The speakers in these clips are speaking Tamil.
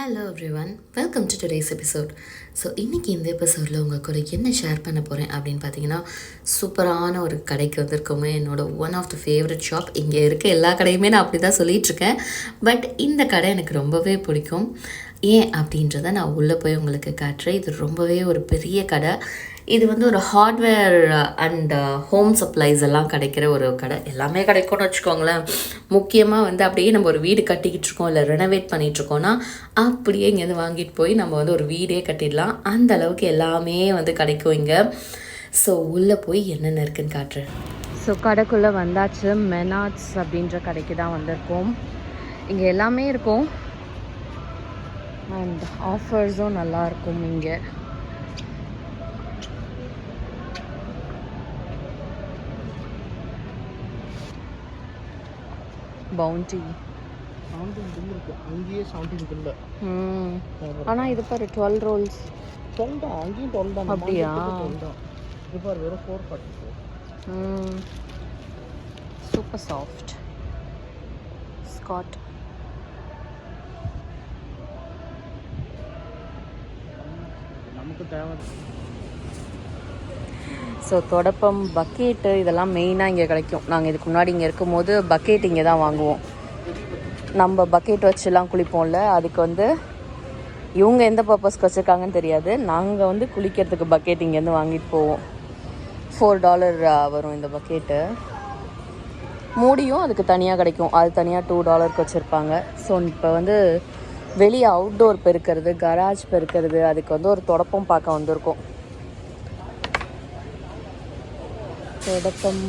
Hello everyone, welcome to today's episode. So இன்றைக்கி இந்த எபிசோடில் உங்கள் கூட என்ன ஷேர் பண்ண போகிறேன் அப்படின்னு பார்த்தீங்கன்னா, சூப்பரான ஒரு கடைக்கு வந்திருக்கோமே. என்னோடய one of the favourite shop. இங்கே இருக்க எல்லா கடையுமே நான் அப்படி தான் சொல்லிகிட்ருக்கேன். பட் இந்த கடை எனக்கு ரொம்பவே பிடிக்கும். ஏன் அப்படின்றத நான் உள்ளே போய் உங்களுக்கு காட்டுறேன். இது ரொம்பவே ஒரு பெரிய கடை. இது வந்து ஒரு ஹார்ட்வேர் அண்ட் ஹோம் சப்ளைஸ் எல்லாம் கிடைக்கிற ஒரு கடை. எல்லாமே கிடைக்கும்னு வச்சுக்கோங்களேன். முக்கியமாக வந்து அப்படியே நம்ம ஒரு வீடு கட்டிக்கிட்டு இருக்கோம், இல்லை ரெனோவேட் பண்ணிகிட்ருக்கோன்னா அப்படியே இங்கேருந்து வாங்கிட்டு போய் நம்ம வந்து ஒரு வீடே கட்டிடலாம். அந்த அளவுக்கு எல்லாமே வந்து கிடைக்கும் இங்கே. ஸோ உள்ளே போய் என்னென்ன இருக்குன்னு காட்டுறேன். ஸோ கடைக்குள்ளே வந்தாச்சு. மெனாட்ஸ் அப்படின்ற கடைக்கு தான் வந்திருக்கோம். இங்கே எல்லாமே இருக்கும் அண்ட் ஆஃபர்ஸும் நல்லாயிருக்கும் இங்கே. பவுண்டி அங்கேயே 17 இல்லை. ஆனால் இது பாரு 12 ரோல்ஸ். 12 தான், அங்கேயும் 12 தான். அப்படியா? இது பாரு வெறும் 444. Super soft Scott. நமக்கு தேவை. ஸோ தொடப்பம், பக்கெட்டு இதெல்லாம் மெயினாக இங்கே கிடைக்கும். நாங்கள் இதுக்கு முன்னாடி இங்கே இருக்கும்போது பக்கெட் இங்கே தான் வாங்குவோம். நம்ம பக்கெட் வச்சுலாம் குளிப்போம்ல, அதுக்கு வந்து இவங்க எந்த பர்பஸ்க்கு வச்சுருக்காங்கன்னு தெரியாது. நாங்கள் வந்து குளிக்கிறதுக்கு பக்கெட் இங்கேருந்து வாங்கிட்டு போவோம். $4 வரும் இந்த பக்கெட்டு. மூடியும் அதுக்கு தனியாக கிடைக்கும். அது தனியாக $2 வச்சுருப்பாங்க. ஸோ இப்போ வந்து வெளியே அவுட்டோர் பெருக்கிறது, கராஜ் பெருக்கிறது, அதுக்கு வந்து ஒரு தொடப்பம் பார்க்க வந்திருக்கோம். தொடப்பம்.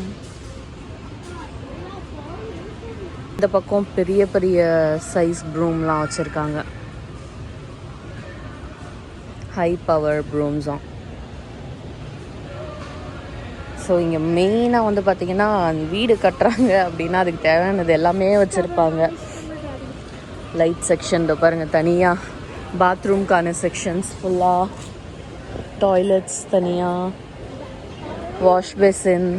இந்த பக்கம் பெரிய பெரிய சைஸ் ப்ரூம்லாம் வச்சுருக்காங்க. High power ப்ரூம்ஸும். ஸோ இங்கே மெயினாக வந்து பார்த்திங்கன்னா வீடு கட்டுறாங்க அப்படின்னா அதுக்கு தேவையானது எல்லாமே வச்சுருப்பாங்க. லைட் செக்ஷன் பாருங்கள், தனியாக பாத்ரூம்க்கான செக்ஷன்ஸ் ஃபுல்லாக, டாய்லெட்ஸ் தனியாக, வாஷ் பேசின்,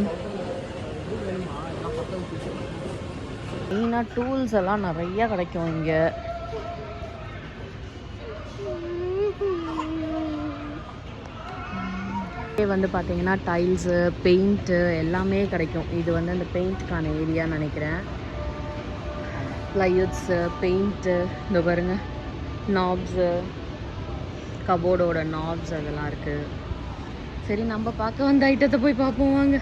மெயினாக டூல்ஸ் எல்லாம் நிறையா கிடைக்கும் இங்கே. வந்து பார்த்தீங்கன்னா டைல்ஸு, பெயிண்ட்டு எல்லாமே கிடைக்கும். இது வந்து அந்த பெயிண்ட்டுக்கான ஏரியான்னு நினைக்கிறேன். ப்ளைவுட்ஸு, பெயிண்ட்டு, இந்த பாருங்க, நாப்ஸு, கபோர்டோட நாப்ஸ் அதெல்லாம் இருக்குது. சரி, நம்ம பார்க்க வந்த ஐட்டத்தை போய் பார்ப்போம் வாங்க.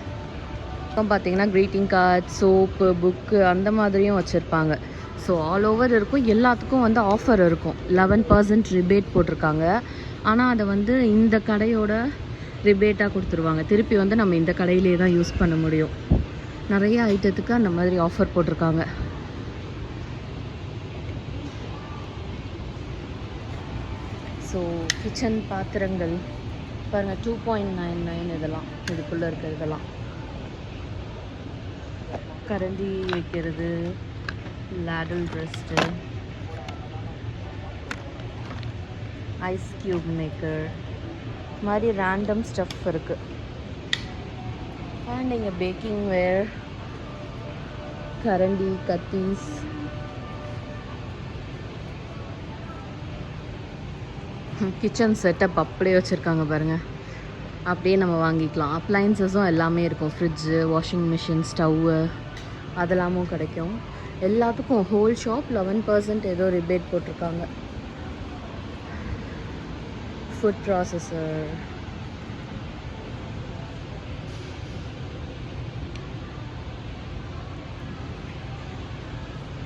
அப்புறம் பார்த்தீங்கன்னா க்ரீட்டிங் கார்ட், சோப்பு, புக்கு அந்த மாதிரியும் வச்சுருப்பாங்க. ஸோ ஆல் ஓவர் இருக்கும். எல்லாத்துக்கும் வந்து ஆஃபர் இருக்கும். 11% ரிபேட் போட்டிருக்காங்க. ஆனால் அதை வந்து இந்த கடையோட ரிபேட்டாக கொடுத்துருவாங்க. திருப்பி வந்து நம்ம இந்த கடையிலே தான் யூஸ் பண்ண முடியும். நிறைய ஐட்டத்துக்கு அந்த மாதிரி ஆஃபர் போட்டிருக்காங்க. ஸோ கிச்சன் பாத்திரங்கள் பாருங்கள், 2.99 இதெல்லாம். இதுக்குள்ளே இருக்கிற இதெல்லாம் கரண்டி வைக்கிறது, ladle rest, ice cube maker மாதிரி ரேண்டம் ஸ்டஃப் இருக்குது. அண்ட் இங்கே பேக்கிங் வேர், கரண்டி, கத்தீஸ், கிச்சன் செட்டப் அப்படியே வச்சுருக்காங்க பாருங்கள். அப்படியே நம்ம வாங்கிக்கலாம். அப்ளையன்சஸும் எல்லாமே இருக்கும். ஃப்ரிட்ஜு, வாஷிங் மிஷின், ஸ்டவ்வு அதெல்லாமும் கிடைக்கும். எல்லாத்துக்கும் ஹோல் ஷாப் 11% ஏதோ ரிபேட் போட்டிருக்காங்க. ஃபுட் ப்ராசஸர்,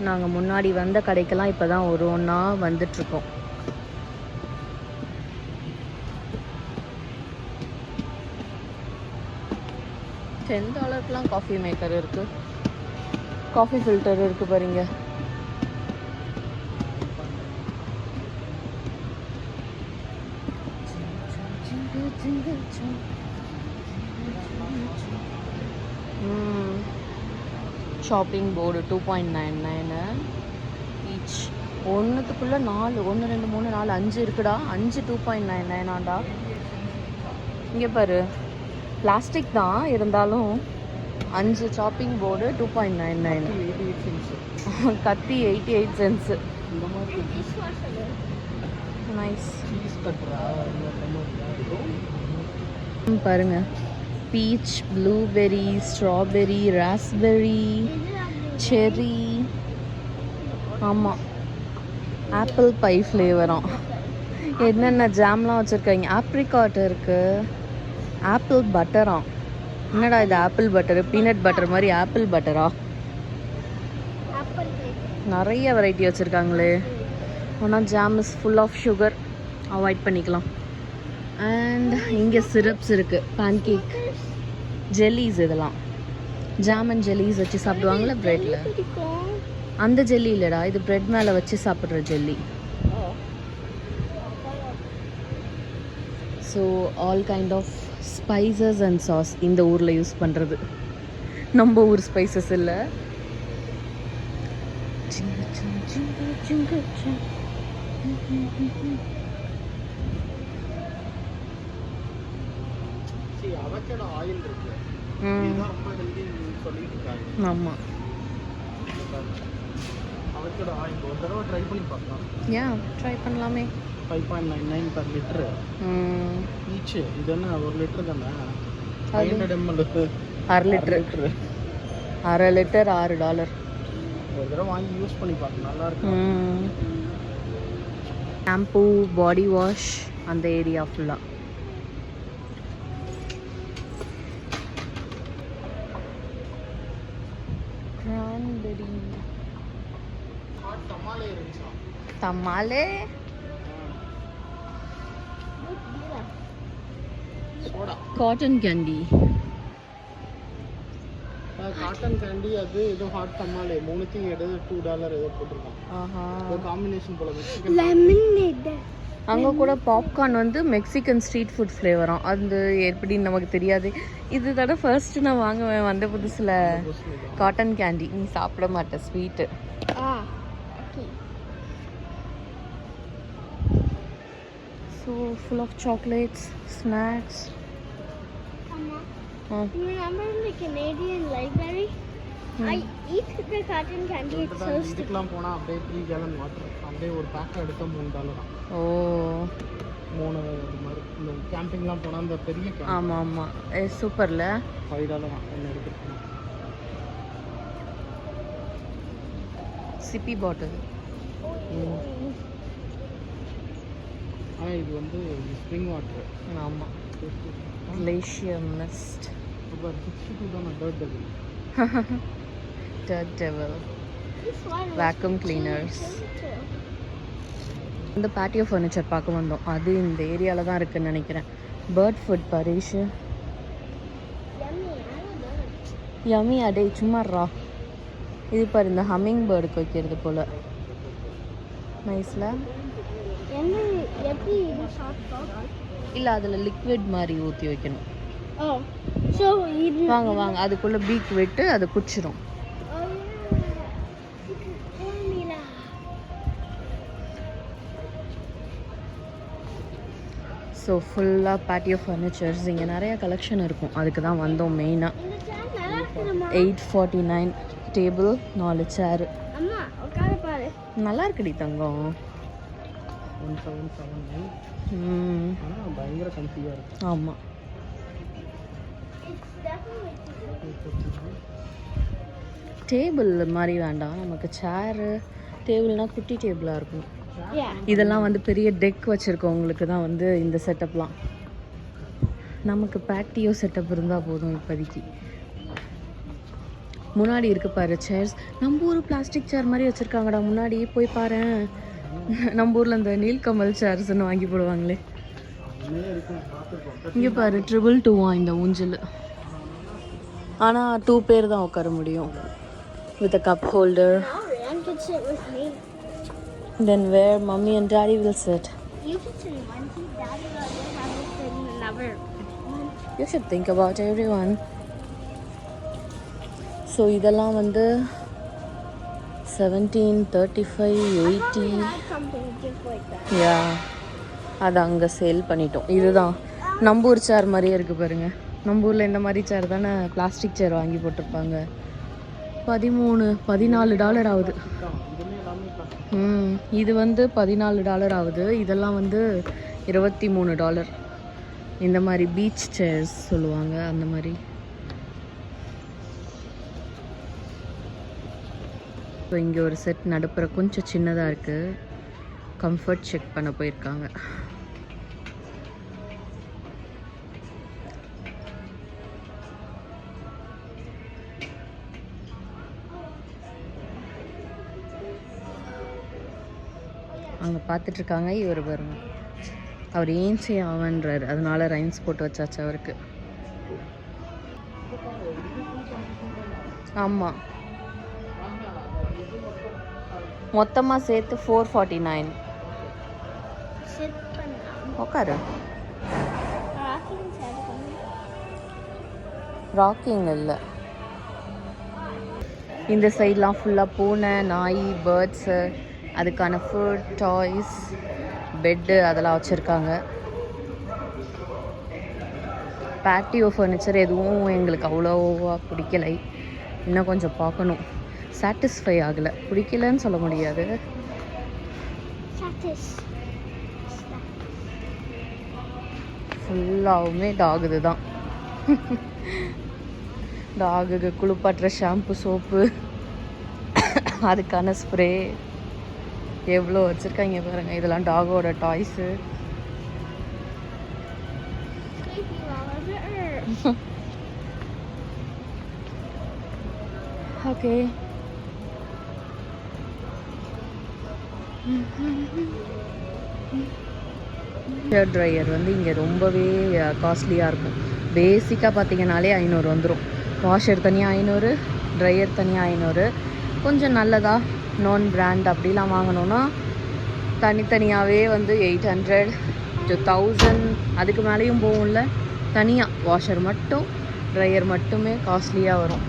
நாங்கள் முன்னாடி வந்த கடைக்கெல்லாம் இப்போ தான் ஒரு ஒன்றா வந்துட்ருக்கோம். $10 காஃபி மேக்கர் இருக்குது. காஃபி ஃபில்டர் இருக்குது பாருங்க. Shopping board 2.99 each. ஒன்றுத்துக்குள்ளே 4, 1 2 3 4 5 இருக்குடா. 5 2.99 ஆண்டா. இங்கே பாரு, பிளாஸ்டிக் தான் இருந்தாலும் 5 சாப்பிங் போர்டு 2.99. கத்தி 88 cents. நைஸ். சீஸ் கட்டுறா பாருங்க, beach, blueberry, strawberry, raspberry, cherry, ஆமாம் ஆப்பிள் பை ஃப்ளேவரும். என்னென்ன ஜாம்லாம் வச்சுருக்காங்க. ஆப்ரிகாட் இருக்குது, ஆப்பிள் பட்டராம். என்னடா இது ஆப்பிள் பட்டரு, பீனட் பட்டர் மாதிரி ஆப்பிள் பட்டரா? நிறைய வெரைட்டி வச்சுருக்காங்களே. ஆனால் jam is full of sugar, avoid பண்ணிக்கலாம். அண்ட் இங்கே சிரப்ஸ் இருக்குது, பேன்கேக், ஜெல்லிஸ். இதெல்லாம் ஜாம் அண்ட் ஜெல்லிஸ் வச்சு சாப்பிடுவாங்களே ப்ரெட்டில். அந்த ஜெல்லி இல்லைடா, இது ப்ரெட் மேலே வச்சு சாப்பிட்ற jelly. So all kind of spices and sauce இந்த ஊரில் யூஸ் பண்ணுறது. நம்ம ஊர் ஸ்பைசஸ் இல்லை. ஆயில் இருக்கு, ரொம்ப ஹெல்தின்னு சொல்லிட்டு இருக்காங்க. ஆமாம், அவச்சோட ஆயில் ஒரு தடவை ட்ரை பண்ணி பார்க்கலாம். ஏன் ட்ரை பண்ணலாமே. 5.99 per லிட்டரு ஈச்சு. இது என்ன 1 லிட்டர் தானே? 500 ml. அரை லிட்டர் $6. ஒரு தடவை வாங்கி யூஸ் பண்ணி பார்க்க நல்லா இருக்கும். ஷாம்பூ, பாடி வாஷ், அந்த ஏரியா ஃபுல்லாக. தமாலே காட்டன் கேண்டி. காட்டன் கேண்டி அது ஏதோ ஹாட் தமாலே மூணுத்தையும் எடுத்து $2 ஏதோ போட்டிருக்கான். ஒரு காம்பினேஷன் போல. அங்கே கூட பாப்கார்ன் வந்து மெக்சிகன் ஸ்ட்ரீட் ஃபுட் ஃப்ளேவரும். அது எப்படின்னு நமக்கு தெரியாது. இது தடவை ஃபர்ஸ்ட்டு நான் வாங்குவேன் வந்த புதுசில். காட்டன் கேண்டி நீ சாப்பிட மாட்டேன், sweet. So full of chocolates, snacks. You remember in the Canadian library? I eat the cotton candy. It's so sticky. இதுக்கெல்லாம் போனால் அப்படியே 3 gallon வாட்டர் அப்படியே ஒரு பேக்கை எடுக்க $3. ஓ 3 இது மாதிரி இந்த கேம்பிங்லாம் போனால் அந்த பெரிய கேம்ப். ஆமாம் ஆமாம், சூப்பரில். $5 ஒன்று எடுத்துருக்கோம். சிப்பி பாட்டில். ஆனால் இது வந்து ஸ்ப்ரிங் வாட்டர். ஆமாம், கிளேஷியர் மிஸ்ட். இப்போ 62 தானே dirt devil. Dirt devil, vacuum cleaners. இந்த பேட்டியோ ஃபர்னிச்சர் பார்க்க வந்தோம். அது இந்த ஏரியாவில் தான் இருக்குதுன்னு நினைக்கிறேன். Bird food பரீஷு. யம்மி அடே சும்மாறா. இது பாரு, இந்த ஹம்மிங் பேர்டுக்கு வைக்கிறது போல். நைஸில் இல்லை, அதில் லிக்விட் மாதிரி ஊற்றி வைக்கணும். வாங்க வாங்க, அதுக்குள்ளே பீக் விட்டு அது குச்சிரும். ஸோ ஃபுல்லாக பேட்டியோ ஃபர்னிச்சர்ஸ். இங்கே நிறையா கலெக்ஷன் இருக்கும், அதுக்கு தான் வந்தோம் மெயினாக. 849 டேபிள், 4 சேரு. நல்லா இருக்குடி தங்கம். 1779. ஆனால் பயங்கர கம்ஃபியாக இருக்கும். ஆமாம், டேபிள் மாதிரி வேண்டாம் நமக்கு. சேரு டேபிள்னால் குட்டி டேபிளாக இருக்கும். இதெல்லாம் வந்து பெரிய டெக் வச்சுருக்கவங்களுக்கு தான் வந்து இந்த செட்டப்லாம். நமக்கு பேட்டியோ செட்டப் இருந்தால் போதும் இப்போதைக்கு. முன்னாடி இருக்கு பாரு சேர்ஸ். நம்ம ஊர் பிளாஸ்டிக் சேர் மாதிரி வச்சுருக்காங்கடா முன்னாடி, போய் பாரு. நம்ம ஊரில் இந்த நீல்கமல் சேர்ஸ்ன்னு வாங்கி போடுவாங்களே. இங்கே பாரு, 222 இந்த ஊஞ்சல். ஆனால் 2 பேர் தான் உட்கார முடியும். With a cup holder. Then where mommy and daddy will sit? You should sit in one seat, daddy will have to sit in another one. You should think about everyone. So இதெல்லாம் வந்து 17, 35, 80. Something just like that. Yeah, அது அங்கே சேல் பண்ணிட்டோம். இதுதான் நம்ம ஊர் சேர் மாதிரியே இருக்குது பாருங்க. நம்ம ஊரில் இந்த மாதிரி சேர் தானே பிளாஸ்டிக் சேர் வாங்கி போட்டிருப்பாங்க. $13, $14 ஆகுது. இதுலேயே எல்லாமே இது வந்து $14 ஆகுது. இதெல்லாம் வந்து $23. இந்த மாதிரி பீச் சேர்ஸ் சொல்லுவாங்க, அந்த மாதிரி. ஸோ இங்கே ஒரு செட் நடுப்புற கொஞ்சம் சின்னதாக இருக்குது. கம்ஃபர்ட் செக் பண்ண போயிருக்காங்க. அங்கே பார்த்துட்ருக்காங்க. இவர் பாருங்க, அவர் ஏன்ச்சி ஆவன்றார், அதனால ரைம்ஸ் போட்டு வச்சாச்சு அவருக்கு. ஆமாம், மொத்தமாக சேர்த்து $449. செட் பண்ணலாம். உட்காரு. ராக்கிங் சேர் பண்ணு. ராக்கிங் இல்லை, இந்த சைட்லாம் ஃபுல்லாக பூனை, நாய், பேர்ட்ஸு, அதுக்கான ஃபுட், டாய்ஸ், பெட்டு அதெல்லாம் வச்சுருக்காங்க. பேட்டியோ ஃபர்னிச்சர் எதுவும் எங்களுக்கு அவ்வளோவா பிடிக்கலை. இன்னும் கொஞ்சம் பார்க்கணும். சாட்டிஸ்ஃபை ஆகலை, பிடிக்கலன்னு சொல்ல முடியாது. ஃபுல்லாகவுமே டாகுது தான். டாகுக்கு குளிப்பாட்டுற ஷாம்பு, சோப்பு, அதுக்கான ஸ்ப்ரே எவ்வளோ வச்சுருக்காங்க பாருங்கள். இதெல்லாம் டாகோட டாய்ஸு. ஓகே, ஹேர் ட்ரையர் வந்து இங்கே ரொம்பவே காஸ்ட்லியாக இருக்கும். பேசிக்காக பார்த்தீங்கனாலே 500 வந்துடும். வாஷர் தனியாக 500, ட்ரையர் தனியாக 500. கொஞ்சம் நல்லதாக நான் பிராண்ட் அப்படிலாம் வாங்கினோன்னா தனித்தனியாகவே வந்து 800 to 1000 அதுக்கு மேலேயும் போகும்ல. தனியாக வாஷர் மட்டும், ட்ரையர் மட்டுமே காஸ்ட்லியாக வரும்.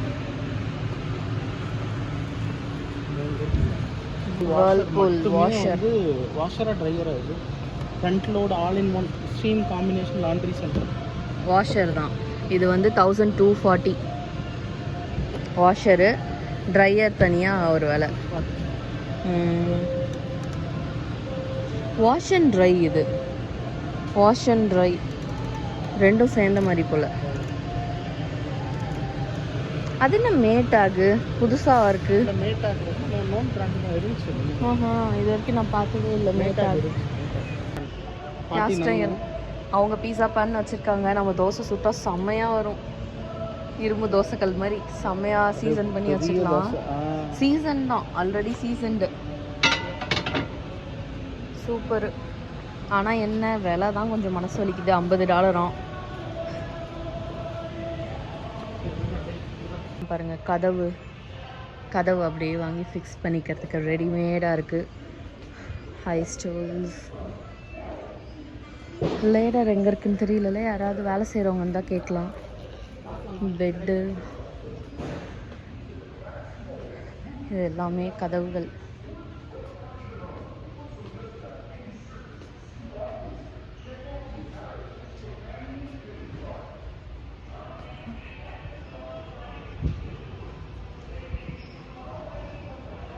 வேர்ல்பூல் வாஷர், வாஷரா ட்ரையரா? இது front load all in one stream combination laundry centre washer தான். இது வந்து 1240 வாஷரு, ட்ரையர் தனியாக ஒரு விலை. வாஷ் அண்ட் ட்ரை, இது வாஷ் அண்ட் ட்ரை ரெண்டும் சேர்ந்த மாதிரி போல். அது என்ன மேட்டாகு புதுசாக இருக்குது? மேட்டாகு நோன் பிராண்ட் இருந்துச்சு. இது வரைக்கும் நான் பார்த்ததே இல்லை மேட்டாகு. லாஸ்ட் டைம் அவங்க பீஸா பேன் வச்சுருக்காங்க. நம்ம தோசை சுட்டா செம்மையாக வரும். இரும்பு தோசைக்கல் மாதிரி செம்மையாக சீசன் பண்ணி வச்சுக்கலாம். சீசன் தான், ஆல்ரெடி சீசன்டு. சூப்பரு. ஆனால் என்ன விலை தான் கொஞ்சம் மனசு வலிக்குது. $50. பாருங்கள், கதவு அப்படியே வாங்கி ஃபிக்ஸ் பண்ணிக்கிறதுக்கு ரெடிமேடாக இருக்குது. High stools. லேடர் எங்கே இருக்குன்னு தெரியல, யாராவது வேலை செய்கிறவங்க இருந்தால் கேட்கலாம். பெட்டு, இது எல்லாமே கதவுகள்.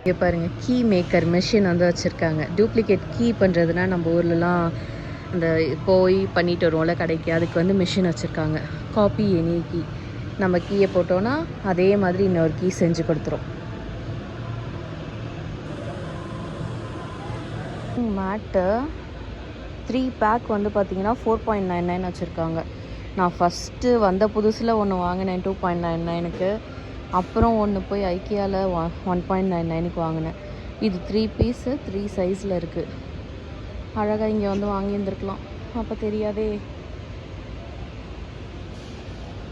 இங்கே பாருங்கள், கீ மேக்கர் மெஷின் வந்து வச்சுருக்காங்க. டூப்ளிகேட் கீ பண்ணுறதுனா நம்ம ஊர்லலாம் அந்த போய் பண்ணிட்டு வருவோம்ல கடைக்கு, அதுக்கு வந்து மிஷின் வச்சுருக்காங்க. காப்பி எனி கீ, நம்ம கீயை போட்டோன்னா அதே மாதிரி இன்னொரு கீ செஞ்சு கொடுத்துரும். மேட்டு 3 பேக் வந்து பார்த்திங்கன்னா 4.99 வச்சுருக்காங்க. நான் ஃபஸ்ட்டு வந்த புதுசில் ஒன்று வாங்கினேன் 2.99க்கு. அப்புறம் ஒன்று போய் ஐக்கியாவில் 1.99க்கு வாங்கினேன். இது 3 பீஸு 3 சைஸில் இருக்குது. அழகாக இங்கே வந்து வாங்கியிருந்துருக்கலாம், அப்போ தெரியாதே.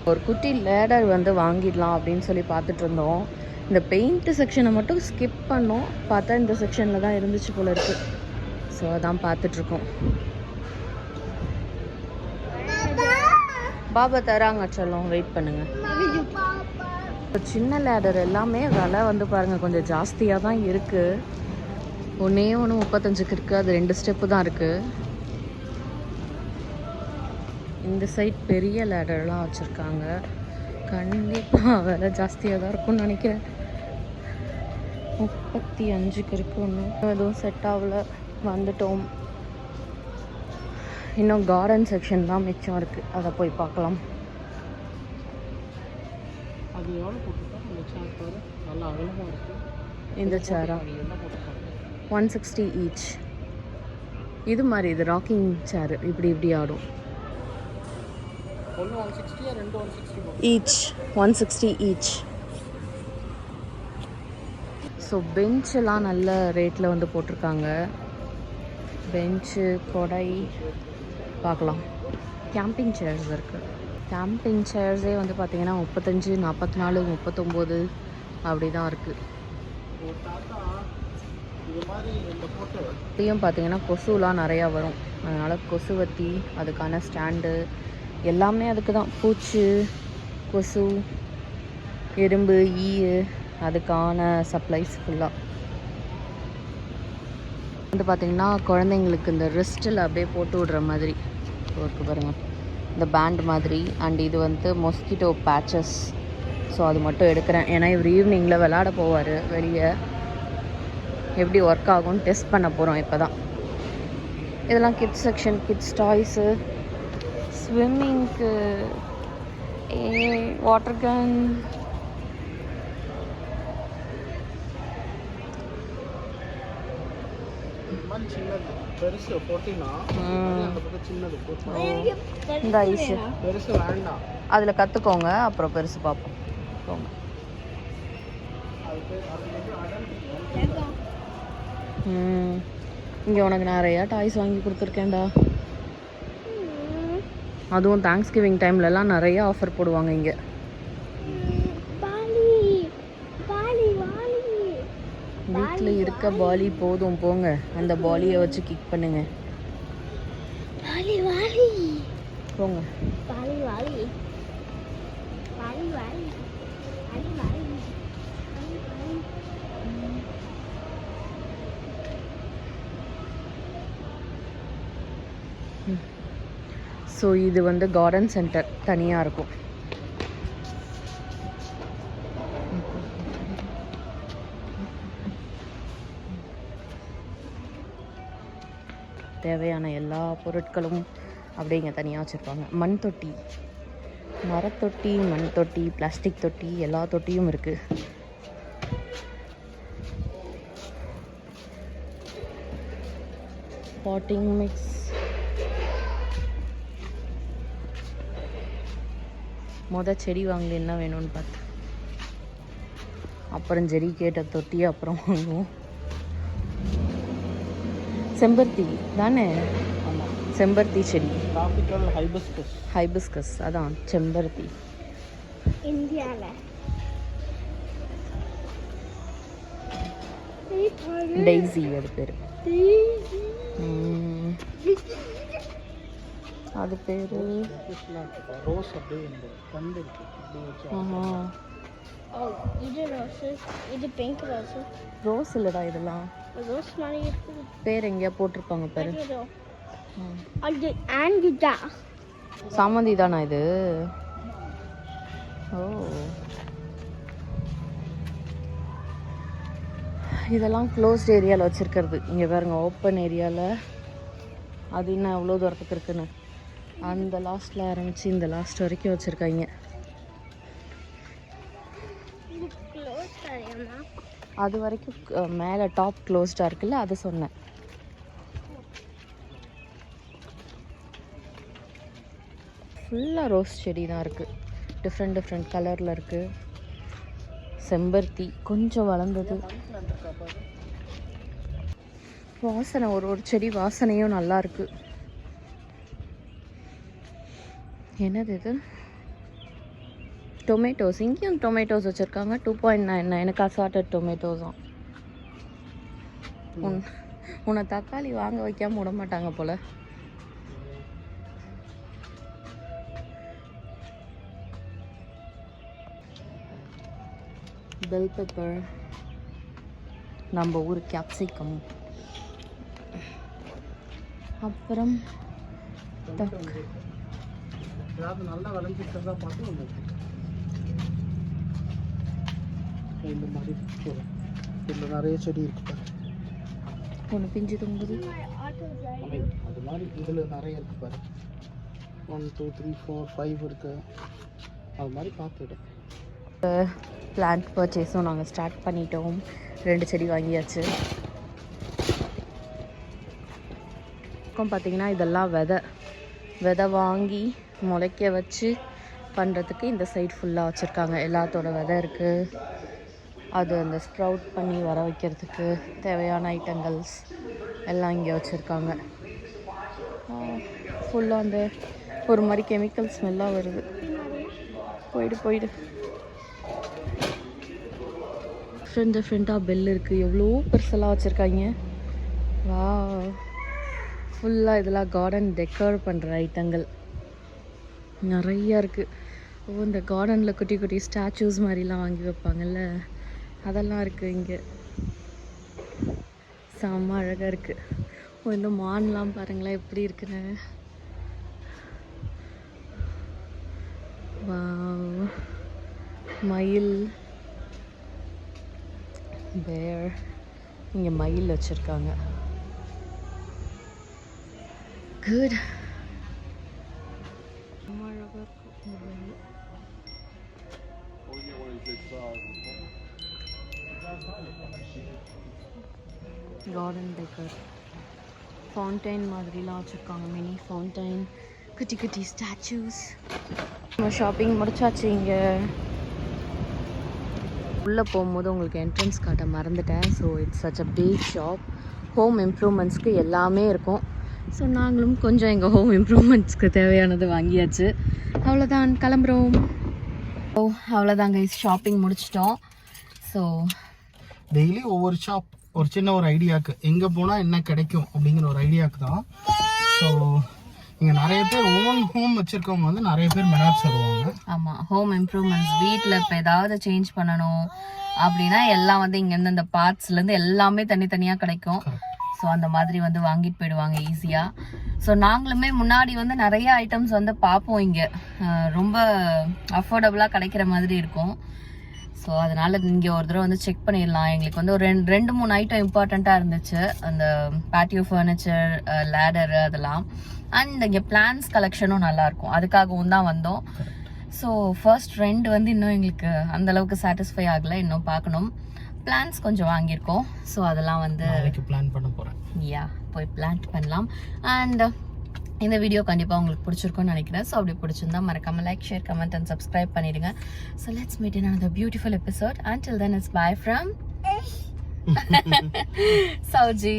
ஒரு குட்டி லேடர் வந்து வாங்கிடலாம் அப்படின்னு சொல்லி பார்த்துட்டு இருந்தோம். இந்த பெயிண்ட்டு செக்ஷனை மட்டும் ஸ்கிப் பண்ணோம். பார்த்தா இந்த செக்ஷனில் தான் இருந்துச்சு போல இருக்குது. ஸோ அதான் பார்த்துட்ருக்கோம். பாபா தராங்க, சொல்லும் வெயிட் பண்ணுங்கள். சின்ன லேடர் எல்லாமே விலை வந்து பாருங்கள் கொஞ்சம் ஜாஸ்தியாக தான் இருக்குது. ஒன்று 35க்கு இருக்குது, அது 2 ஸ்டெப்பு தான் இருக்குது. இந்த சைட் பெரிய லேடர்லாம் வச்சுருக்காங்க. கண்டிப்பாக விலை ஜாஸ்தியாக தான் இருக்கும்னு நினைக்கிறேன். 35க்கு இருக்கு ஒன்று. எதுவும் செட் ஆகல, வந்துட்டோம். இன்னும் கார்டன் செக்ஷன் தான் மிச்சம் இருக்குது, அதை போய் பார்க்கலாம். அது எவ்வளோ போட்டுருக்கோம் இந்த சேர் பாரு, நல்லா அகலமாக இருக்குது. இந்த சேரா என்ன போட்டுருக்காங்க? 160 ஈச். இது மாதிரி இது ராக்கிங் சேரு, இப்படி இப்படி ஆடும். ஒன்று 160 ரெண்டு 160 ஈச் 160 ஈச். ஸோ பெஞ்செல்லாம் நல்ல ரேட்டில் வந்து போட்டிருக்காங்க. பெஞ்சு, கொடை பார்க்கலாம். கேம்பிங் சேர்ஸ் இருக்குது. கேம்பிங் சேர்ஸே வந்து பார்த்திங்கன்னா 35, 44, 39 அப்படி தான் இருக்குது. இதையும் பார்த்தீங்கன்னா கொசுலாம் நிறையா வரும், அதனால் கொசுவத்தி, அதுக்கான ஸ்டாண்டு எல்லாமே அதுக்கு தான். பூச்சி, கொசு, எறும்பு, ஈ, அதுக்கான சப்ளைஸ் ஃபுல்லாக வந்து பார்த்திங்கன்னா குழந்தைங்களுக்கு இந்த ரிஸ்ட்டில் அப்படியே போட்டு விடுற மாதிரி இருக்குது பாருங்கள், இந்த பேண்ட் மாதிரி. அண்ட் இது வந்து மொஸ்கிட்டோ பேச்சஸ். ஸோ அது மட்டும் எடுக்கிறேன், ஏன்னா இவர் ஈவினிங்கில் விளாட போவார் வெளியே. எப்படி ஒர்க் ஆகும்னு டெஸ்ட் பண்ண போகிறோம் இப்போ தான். இதெல்லாம் கிட்ஸ் செக்ஷன், கிட்ஸ் டாய்ஸு, ஸ்விம்மிங்க்கு, வாட்டர் கன். சின்னது பெருசு போட்டினா அந்த பக்கம் சின்னது இந்த ஐஸு பெருசு வேண்டாம், அதில் கற்றுக்கோங்க, அப்புறம் பெருசு பார்ப்போம். போங்க. இங்கே உனக்கு நிறையா டாய்ஸ் வாங்கி கொடுத்துருக்கேன்டா. அதுவும் தேங்க்ஸ் கிவிங் டைம்லலாம் நிறைய ஆஃபர் போடுவாங்க இங்கே. வீட்டில் இருக்க பாலி போதும், போங்க அந்த பாலியை வச்சு கிக் பண்ணுங்க. போங்க. ஸோ இது வந்து கார்டன் சென்டர் தனியாக இருக்கும். தேவையான எல்லா பொருட்களும் அப்படியே இங்கே தனியாக வச்சுருப்பாங்க. மண் தொட்டி, மரத்தொட்டி, மண் தொட்டி, பிளாஸ்டிக் தொட்டி, எல்லா தொட்டியும் இருக்குது. Potting mix. செடி வாங்கல என்ன வேணும்னு பார்த்து, அப்புறம் செடி கேட்ட தொட்டியை அப்புறம் வாங்குவோம். செம்பருத்தி தானே? ஆமாம், செம்பருத்தி செடி. Tropical hibiscus. ஹைபிஸ்கஸ் அதான் செம்பருத்தி. இந்தியாவில் டெய்ஸி அது பேர். அது பேர் ரோஸ். அப்படியே இந்த கண்டு இருக்கு, அப்படியே வச்சு. இது ரோஸ், இது பிங்க் ரோஸ். ரோஸ் இல்லைடா இதெல்லாம், ரோஸ் மாதிரி இருக்குது. பேர் எங்கேயா போட்டிருப்பாங்க பேர். அது ஆண்டிடா சாமந்தி தானா இது? ஓ, இதெல்லாம் க்ளோஸ்ட் ஏரியாவில் வச்சுருக்கிறது. இங்கே பாருங்க, ஓப்பன் ஏரியாவில் அது இன்னும் எவ்வளோ தூரத்துக்கு இருக்குன்னு. அந்த லாஸ்ட்டில் ஆரம்பித்து இந்த லாஸ்ட் வரைக்கும் வச்சுருக்காங்க. அது வரைக்கும் மேலே டாப் க்ளோஸ்டாக இருக்குல்ல, அது சொன்னேன். ஃபுல்லாக ரோஸ் செடி தான் இருக்குது, டிஃப்ரெண்ட் டிஃப்ரெண்ட் கலரில் இருக்குது. செம்பருத்தி கொஞ்சம் வளர்ந்தது. வாசனை, ஒரு ஒரு செடி வாசனையும் நல்லா இருக்கு. என்னது இது? டொமேட்டோஸ். இங்கேயும் டொமேட்டோஸ் வச்சுருக்காங்க. 2.99 அசார்ட்டட் டொமேட்டோஸ் தான். உன்னை தக்காளி வாங்க வைக்காமல் விட மாட்டாங்க போல். பெல் பெப்பர், நம்ம ஊர் கேப்சிகம், அப்புறம் நல்லா விளைஞ்சிருக்கிறதா பார்த்து இந்த மாதிரி இதில் நிறைய செடி இருக்கு பாரு. ஒன்று பிஞ்சு தொங்குது. My auto driver. I mean, அது மாதிரி இதில் நிறைய இருக்கு பாரு. 1 2 3 4 5 இருக்கு. அது மாதிரி பார்த்துட்டு பிளான்ட் பர்ச்சேஸும் நாங்கள் ஸ்டார்ட் பண்ணிட்டோம். 2 செடி வாங்கியாச்சு. பக்கம் பார்த்தீங்கன்னா இதெல்லாம் விதை வாங்கி முளைக்க வச்சு பண்ணுறதுக்கு இந்த சைடு ஃபுல்லாக வச்சுருக்காங்க. எல்லாத்தோட விதை இருக்குது. அது அந்த ஸ்ப்ரவுட் பண்ணி வர வைக்கிறதுக்கு தேவையான ஐட்டங்கள்ஸ் எல்லாம் இங்கே வச்சுருக்காங்க. ஃபுல்லாக அந்த ஒரு மாதிரி கெமிக்கல் ஸ்மெல்லாக வருது. போயிடு டிஃப்ரெண்ட்டாக பெல் இருக்குது. எவ்வளோ பெருசெல்லாம் வச்சுருக்காங்க. வா, ஃபுல்லாக இதெல்லாம் கார்டன் டெக்கர் பண்ணுற ஐட்டங்கள் நிறையா இருக்குது. இந்த கார்டனில் குட்டி குட்டி ஸ்டாச்சூஸ் மாதிரிலாம் வாங்கி வைப்பாங்கல்ல, அதெல்லாம் இருக்குது இங்கே. செம்ம அழகாக இருக்குது. இந்த மான்லாம் பாருங்களேன் எப்படி இருக்குன்னு. வாவ், மயில், பேர், இங்கே மயில் வச்சுருக்காங்க. குட். அழகாக இருக்கும். கார்டன் டெக்கர் ஃபவுண்டைன் மாதிரிலாம் வச்சுருக்காங்க. மினி ஃபவுண்டைன், குட்டி குட்டி ஸ்டாச்சூஸ். நம்ம ஷாப்பிங் முடிச்சாச்சு. இங்கே உள்ளே போகும்போது உங்களுக்கு என்ட்ரன்ஸ் காட்ட மறந்துட்டேன். So it's such a big shop. Home இம்ப்ரூவ்மெண்ட்ஸ்க்கு எல்லாமே இருக்கும். ஸோ நாங்களும் கொஞ்சம் எங்கள் ஹோம் இம்ப்ரூவ்மெண்ட்ஸ்க்கு தேவையானது வாங்கியாச்சு. அவ்வளோதான், கிளம்புறோம். ஸோ அவ்வளோதாங்க, ஷாப்பிங் முடிச்சிட்டோம். ஸோ டெய்லி ஒவ்வொரு ஷாப், ஒரு சின்ன ஒரு ஐடியாவுக்கு எங்கே போனால் என்ன கிடைக்கும் அப்படிங்கிற ஒரு ஐடியாவுக்கு தான். ஸோ இங்கே நிறைய பேர் ஓன் ஹோம் வச்சுருக்கவங்க வந்து நிறைய பேர் மெனாப்ஸ் வருவாங்க. ஆமாம், ஹோம் இம்ப்ரூவ்மெண்ட்ஸ். வீட்டில் இப்போ ஏதாவது சேஞ்ச் பண்ணணும் அப்படின்னா எல்லாம் வந்து இங்கேருந்து அந்த பார்ட்ஸ்லேருந்து எல்லாமே தனித்தனியாக கிடைக்கும். ஸோ அந்த மாதிரி வந்து வாங்கிட்டு போயிடுவாங்க ஈஸியாக. ஸோ நாங்களுமே முன்னாடி வந்து நிறைய ஐட்டம்ஸ் வந்து பார்ப்போம் இங்கே, ரொம்ப அஃபோர்டபுளாக கிடைக்கிற மாதிரி இருக்கும். ஸோ அதனால் இங்கே ஒரு தடவை வந்து செக் பண்ணிடலாம். எங்களுக்கு வந்து ஒரு ரெண்டு மூணு ஐட்டம் இம்பார்ட்டண்ட்டாக இருந்துச்சு. அந்த பேட்டியோ ஃபர்னிச்சர், லேடரு, அதெல்லாம். அண்ட் இங்கே பிளான்ஸ் கலெக்ஷனும் நல்லாயிருக்கும். அதுக்காகவும் தான் வந்தோம். ஸோ ஃபர்ஸ்ட் ரெண்டு வந்து இன்னும் எங்களுக்கு அந்தளவுக்கு சாட்டிஸ்ஃபை ஆகலை. இன்னும் பார்க்கணும். பிளான்ஸ் கொஞ்சம் வாங்கியிருக்கோம். ஸோ அதெல்லாம் வந்து பிளான் பண்ண போகிறேன். போய் பிளான் பண்ணலாம். அண்ட் இந்த வீடியோ கண்டிப்பாக உங்களுக்கு பிடிச்சிருக்கும்னு நினைக்கிறேன். ஸோ அப்படி பிடிச்சிருந்தா மறக்காம like, share, comment and subscribe பண்ணிடுங்க. So let's meet in another beautiful episode. Until then, it's bye from Sauji.